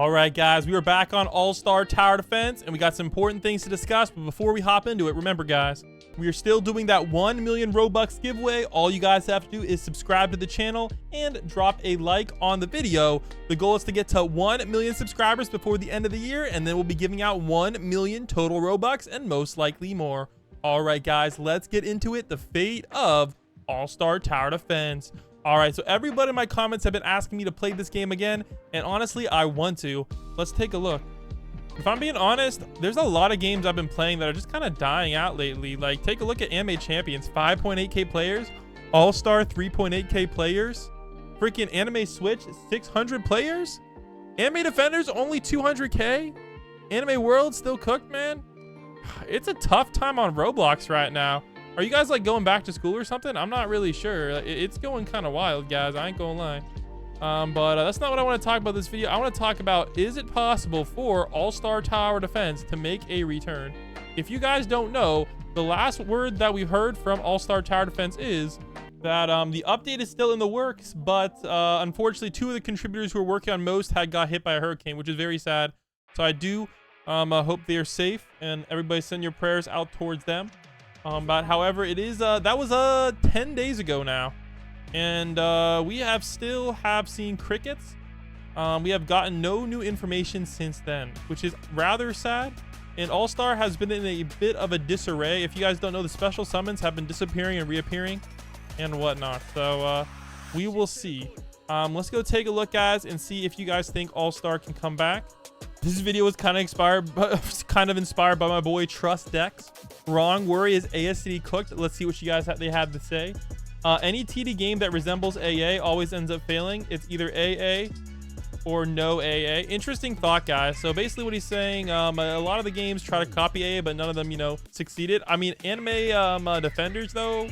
All right, guys, we are back on All-Star Tower Defense, and we got some important things to discuss. But before we hop into it, remember, guys, we are still doing that 1 million Robux giveaway. All you guys have to do is subscribe to the channel and drop a like on the video. The goal is to get to 1 million subscribers before the end of the year, and then we'll be giving out 1 million total Robux and most likely more. All right, guys, let's get into it. The fate of All-Star Tower Defense. All right, so everybody in my comments have been asking me to play this game again, and honestly, I want to. Let's take a look. If I'm being honest, there's a lot of games I've been playing that are just kind of dying out lately. Like, take a look at Anime Champions, 5.8k players, All-Star 3.8k players, freaking Anime Switch, 600 players, Anime Defenders only 200k, Anime World still cooked, man. It's a tough time on Roblox right now. Are you guys like going back to school or something? I'm not really sure. It's going kind of wild, guys. I ain't gonna lie. But that's not what I want to talk about this video. I want to talk about, is it possible for All-Star Tower Defense to make a return? If you guys don't know, the last word that we've heard from All-Star Tower Defense is that the update is still in the works, but unfortunately 2 of the contributors who were working on most had got hit by a hurricane, which is very sad. So I do hope they are safe, and everybody send your prayers out towards them. But however, it is that was 10 days ago now, and we have still seen crickets. We have gotten no new information since then, which is rather sad. And All-Star has been in a bit of a disarray. If you guys don't know, the special summons have been disappearing and reappearing and whatnot. So we will see. Let's go take a look, guys, and see if you guys think All-Star can come back. This video was kind of inspired by my boy Trust Dex. Wrong worry, is ASTD cooked? Let's see what you guys they had to say. Any TD game that resembles AA always ends up failing. It's either AA or no AA. Interesting thought, guys. So basically what he's saying, a lot of the games try to copy AA, but none of them, you know, succeeded. I mean, Anime Defenders, though,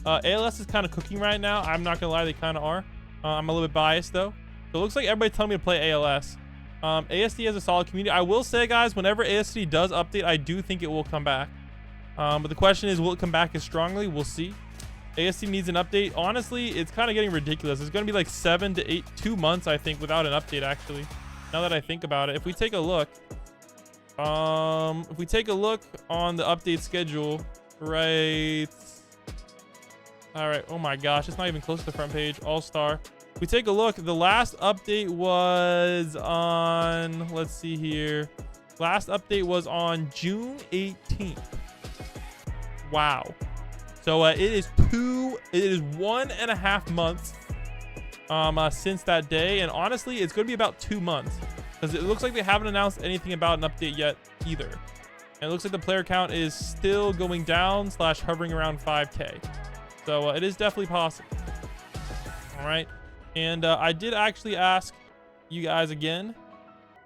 ALS is kind of cooking right now. I'm not gonna lie, they kind of are. I'm a little bit biased, though. So it looks like everybody's telling me to play ALS. ASD has a solid community. I will say, guys, whenever ASD does update, I do think it will come back. But the question is, will it come back as strongly? We'll see. ASD needs an update. Honestly, it's kind of getting ridiculous. It's going to be like 7 to 2 months, I think, without an update, actually. Now that I think about it. If we take a look, on the update schedule, right? All right. Oh my gosh, it's not even close to the front page. All-Star. We take a look, the last update was on, let's see here, last update was on June 18th. Wow. So it is 1.5 months since that day, and honestly it's going to be about 2 months, because it looks like they haven't announced anything about an update yet either, and it looks like the player count is still going down / hovering around 5k. So it is definitely possible. All right. And I did actually ask you guys again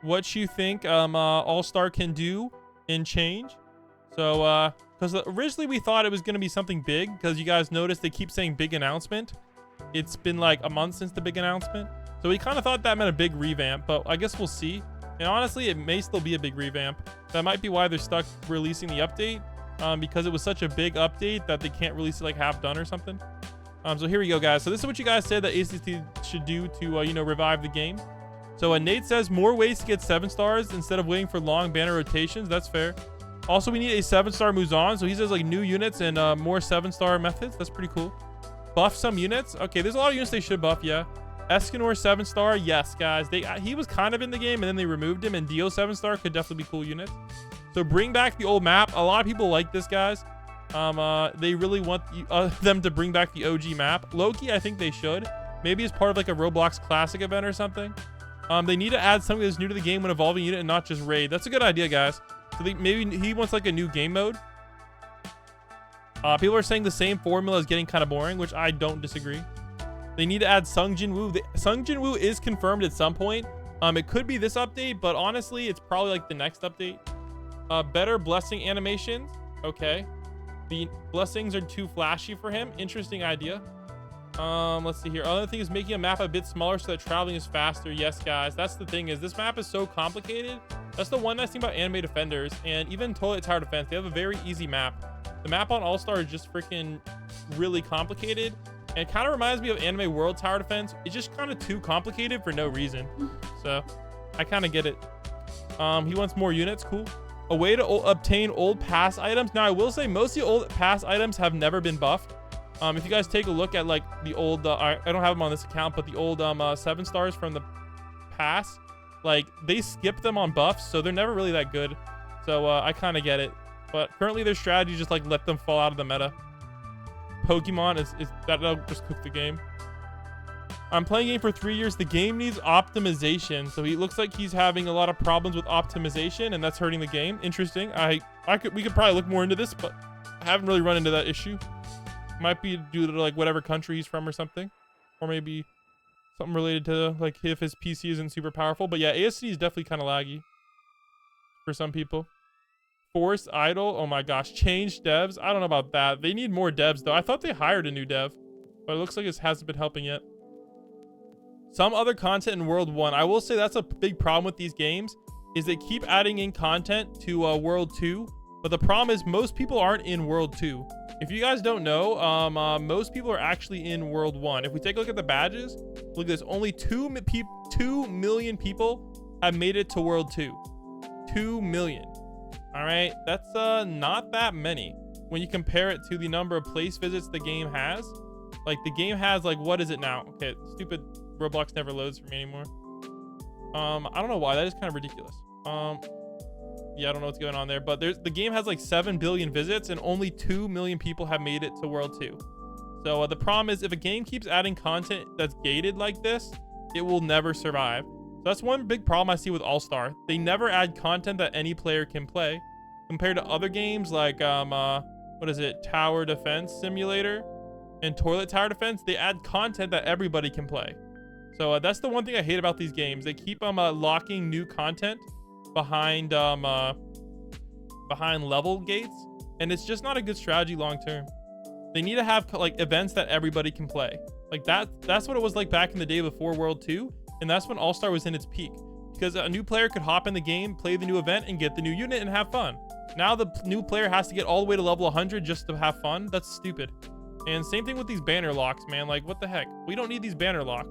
what you think All-Star can do and change. So because originally we thought it was going to be something big, because you guys noticed they keep saying big announcement. It's been like a month since the big announcement, so we kind of thought that meant a big revamp, but I guess we'll see. And honestly, it may still be a big revamp. That might be why they're stuck releasing the update, because it was such a big update that they can't release it like half done or something. So here we go, guys. So this is what you guys said that ASTD should do to, you know, revive the game. So Nate says more ways to get 7 stars instead of waiting for long banner rotations. That's fair. Also, we need a 7-star moves on. So he says like new units and more 7-star methods. That's pretty cool. Buff some units. Okay, there's a lot of units they should buff. Yeah. Escanor 7-star. Yes, guys. He was kind of in the game and then they removed him. And Dio 7-star could definitely be cool units. So bring back the old map. A lot of people like this, guys. They really want them to bring back the OG map. Loki, I think they should. Maybe as part of like a Roblox Classic event or something. They need to add something that's new to the game when evolving unit and not just raid. That's a good idea, guys. So maybe he wants like a new game mode. People are saying the same formula is getting kind of boring, which I don't disagree. They need to add Sung Jin Woo. Sung Jin Woo is confirmed at some point. It could be this update, but honestly, it's probably like the next update. Better blessing animations. Okay. The blessings are too flashy for him. Interesting idea. Let's see here. Other thing is making a map a bit smaller so that traveling is faster. Yes, guys. That's the thing, is this map is so complicated. That's the one nice thing about Anime Defenders and even Toilet Tower Defense. They have a very easy map. The map on All-Star is just freaking really complicated. And it kind of reminds me of Anime World Tower Defense. It's just kind of too complicated for no reason. So I kind of get it. He wants more units. Cool. A way to obtain old pass items. Now I will say most of the old pass items have never been buffed. If you guys take a look at like the old, I don't have them on this account, but the old 7 stars from the pass, like they skip them on buffs, so they're never really that good. So I kind of get it. But currently their strategy is just like let them fall out of the meta. Pokemon is that'll just cook the game. I'm playing game for 3 years. The game needs optimization, so he looks like he's having a lot of problems with optimization, and that's hurting the game. Interesting. We could probably look more into this, but I haven't really run into that issue. Might be due to like whatever country he's from or something, or maybe something related to like if his PC isn't super powerful. But yeah, ASTD is definitely kind of laggy for some people. Forced idle. Oh my gosh, change devs. I don't know about that. They need more devs though. I thought they hired a new dev, but it looks like it hasn't been helping yet. Some other content in World 1. I will say that's a big problem with these games, is they keep adding in content to World 2, but the problem is most people aren't in World 2. If you guys don't know, most people are actually in World 1. If we take a look at the badges, look at this. Only 2 million people have made it to World 2. 2 million. All right, that's not that many when you compare it to the number of place visits the game has. Like the game has like, what is it now? Okay, stupid Roblox never loads for me anymore. I don't know why. That is kind of ridiculous. Yeah, I don't know what's going on there, but the game has like 7 billion visits and only 2 million people have made it to World 2. So the problem is if a game keeps adding content that's gated like this, it will never survive. So that's one big problem I see with All-Star. They never add content that any player can play compared to other games like what is it, Tower Defense Simulator and Toilet Tower Defense. They add content that everybody can play. So that's the one thing I hate about these games. They keep locking new content behind level gates, and it's just not a good strategy long term. They need to have like events that everybody can play. Like that's what it was like back in the day before World 2, and that's when All-Star was in its peak, because a new player could hop in the game, play the new event, and get the new unit and have fun. Now the new player has to get all the way to level 100 just to have fun. That's stupid. And same thing with these banner locks, man. Like what the heck? We don't need these banner locks.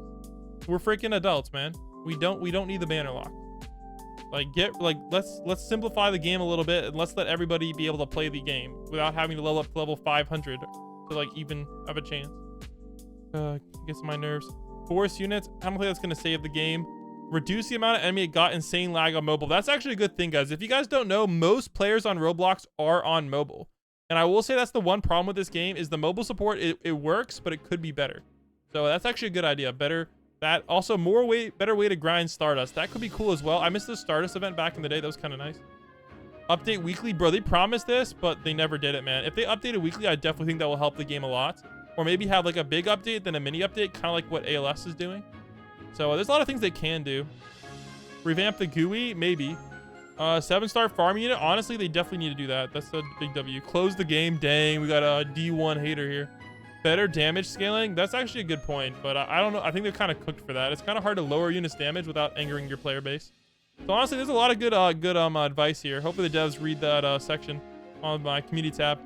We're freaking adults, man. We don't need the banner lock. Like let's simplify the game a little bit, and let's let everybody be able to play the game without having to level up to level 500 to like even have a chance. Gets my nerves. Force units. I don't think that's gonna save the game. Reduce the amount of enemy. It got insane lag on mobile. That's actually a good thing, guys. If you guys don't know, most players on Roblox are on mobile, and I will say that's the one problem with this game is the mobile support. It works, but it could be better. So that's actually a good idea. That also better way to grind Stardust. That could be cool as well. I missed the Stardust event back in the day. That was kind of nice. Update weekly, bro. They promised this, but they never did it, man. If they updated weekly, I definitely think that will help the game a lot. Or maybe have like a big update, then a mini update, kind of like what ALS is doing. So there's a lot of things they can do. Revamp the GUI, maybe. 7-star farm unit. Honestly, they definitely need to do that. That's a big W. Close the game. Dang, we got a D1 hater here. Better damage scaling. That's actually a good point, but I don't know. I think they're kind of cooked for that. It's kind of hard to lower units damage without angering your player base. So honestly, there's a lot of good advice here. Hopefully the devs read that section on my community tab.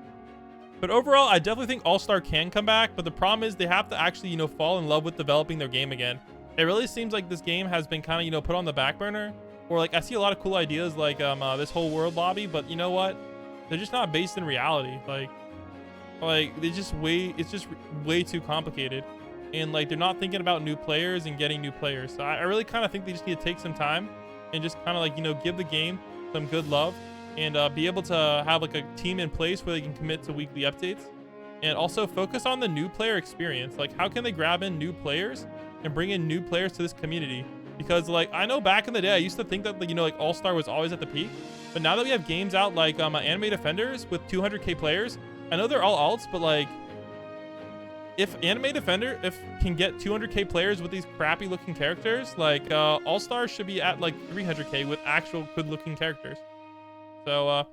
But overall, I definitely think All-Star can come back, but the problem is they have to actually, fall in love with developing their game again. It really seems like this game has been kind of, put on the back burner, or like I see a lot of cool ideas like this whole world lobby, but you know what? They're just not based in reality. Like it's just way too complicated, and like they're not thinking about new players and getting new players. So I really kind of think they just need to take some time and just kind of like give the game some good love, and be able to have like a team in place where they can commit to weekly updates, and also focus on the new player experience. Like how can they grab in new players and bring in new players to this community? Because like I know back in the day I used to think that like All-Star was always at the peak, but now that we have games out like Anime Defenders with 200k players, I know they're all alts, but like if Anime Defender can get 200k players with these crappy looking characters, like All-Star should be at like 300k with actual good looking characters. So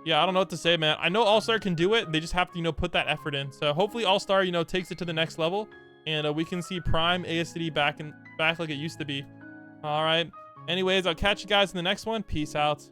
yeah, I don't know what to say, man. I know All-Star can do it. They just have to put that effort in. So hopefully All-Star takes it to the next level, and we can see prime ASTD back like it used to be. All right, anyways, I'll catch you guys in the next one. Peace out.